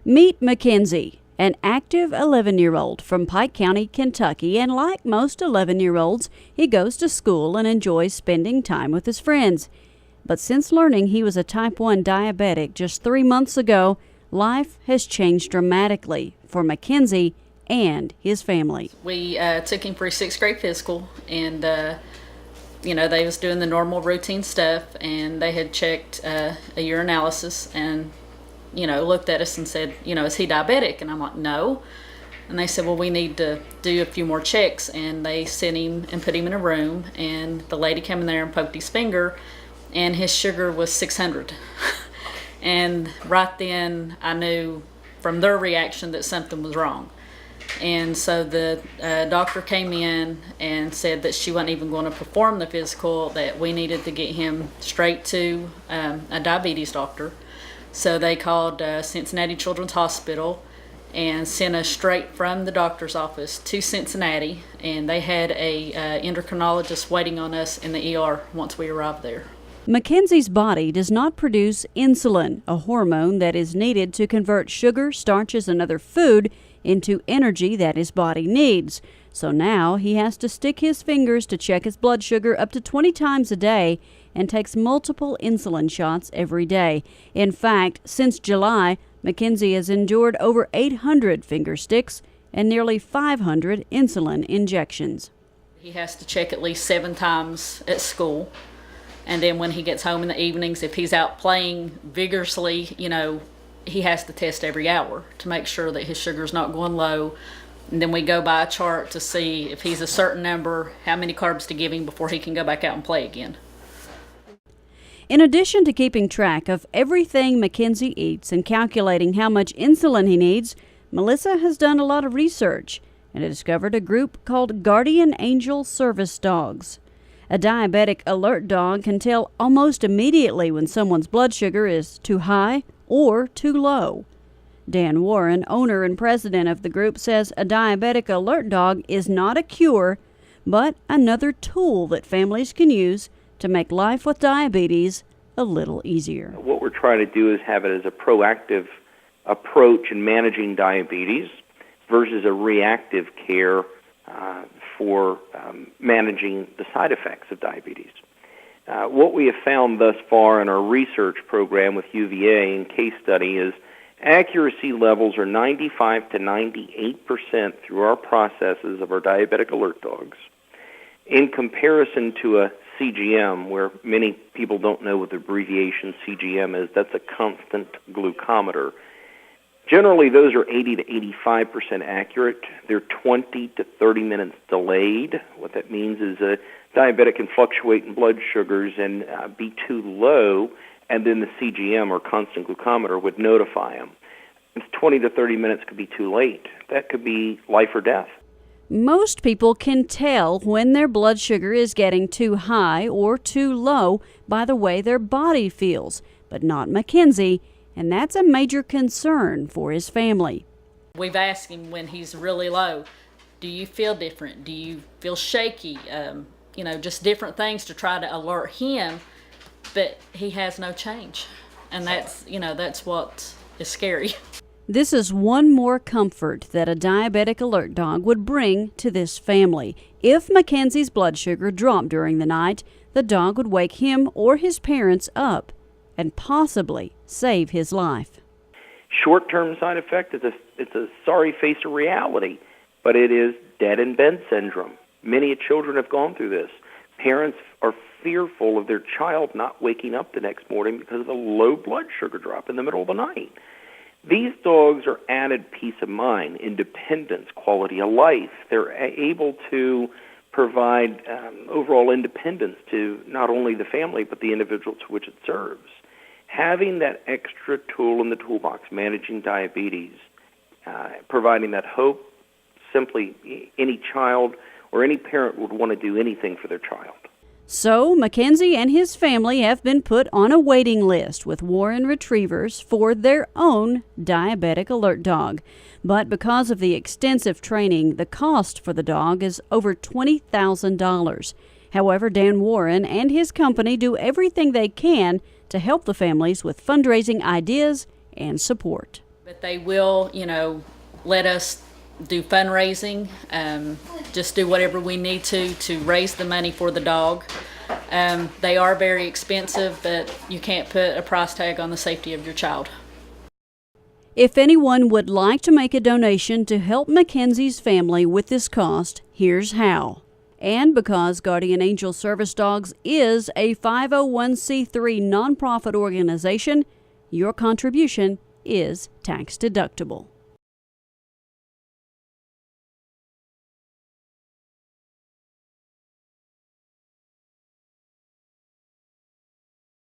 Meet Mackenzie, an active 11-year-old from Pike County, Kentucky, and like most 11-year-olds, he goes to school and enjoys spending time with his friends. But since learning he was a type 1 diabetic just 3 months ago, life has changed dramatically for Mackenzie and his family. We took him for his 6th grade physical, and they was doing the normal routine stuff, and they had checked a urinalysis and looked at us and said, is he diabetic? And I'm like, no. And they said, well, we need to do a few more checks. And they sent him and put him in a room, and the lady came in there and poked his finger, and his sugar was 600. And right then I knew from their reaction that something was wrong. And so the doctor came in and said that she wasn't even going to perform the physical, that we needed to get him straight to a diabetes doctor. So they called Cincinnati Children's Hospital and sent us straight from the doctor's office to Cincinnati, and they had a endocrinologist waiting on us in the ER once we arrived there. Mackenzie's body does not produce insulin, a hormone that is needed to convert sugar, starches, and other food into energy that his body needs. So now he has to stick his fingers to check his blood sugar up to 20 times a day and takes multiple insulin shots every day. In fact, since July, Mackenzie has endured over 800 finger sticks and nearly 500 insulin injections. He has to check at least 7 times at school. And then when he gets home in the evenings, if he's out playing vigorously, he has to test every hour to make sure that his sugar's not going low. And then we go by a chart to see if he's a certain number, how many carbs to give him before he can go back out and play again. In addition to keeping track of everything Mackenzie eats and calculating how much insulin he needs, Melissa has done a lot of research and discovered a group called Guardian Angel Service Dogs. A Diabetic Alert Dog can tell almost immediately when someone's blood sugar is too high or too low. Dan Warren, owner and president of the group, says a Diabetic Alert Dog is not a cure, but another tool that families can use to make life with diabetes a little easier. What we're trying to do is have it as a proactive approach in managing diabetes versus a reactive care for managing the side effects of diabetes. What we have found thus far in our research program with UVA and case study is accuracy levels are 95 to 98% through our processes of our Diabetic Alert Dogs. In comparison to a CGM, where many people don't know what the abbreviation CGM is, that's a constant glucometer. Generally, those are 80 to 85% accurate. They're 20 to 30 minutes delayed. What that means is a diabetic can fluctuate in blood sugars and be too low, and then the CGM, or constant glucometer, would notify them. It's 20 to 30 minutes could be too late. That could be life or death. Most people can tell when their blood sugar is getting too high or too low by the way their body feels, but not Mackenzie, and that's a major concern for his family. We've asked him when he's really low, do you feel different? Do you feel shaky? Just different things to try to alert him, but he has no change. And that's what is scary. This is one more comfort that a Diabetic Alert Dog would bring to this family. If Mackenzie's blood sugar dropped during the night, the dog would wake him or his parents up and possibly save his life. Short-term side effect, it's a sorry face of reality, but it is dead-in-bed syndrome. Many children have gone through this. Parents are fearful of their child not waking up the next morning because of a low blood sugar drop in the middle of the night. These dogs are added peace of mind, independence, quality of life. They're able to provide overall independence to not only the family but the individual to which it serves. Having that extra tool in the toolbox, managing diabetes, providing that hope, simply any child or any parent would want to do anything for their child. So, Mackenzie and his family have been put on a waiting list with Warren Retrievers for their own Diabetic Alert Dog. But because of the extensive training, the cost for the dog is over $20,000. However, Dan Warren and his company do everything they can to help the families with fundraising ideas and support. But they will, let us do fundraising, just do whatever we need to raise the money for the dog. They are very expensive, but you can't put a price tag on the safety of your child. If anyone would like to make a donation to help Mackenzie's family with this cost, here's how. And because Guardian Angel Service Dogs is a 501c3 nonprofit organization, your contribution is tax deductible.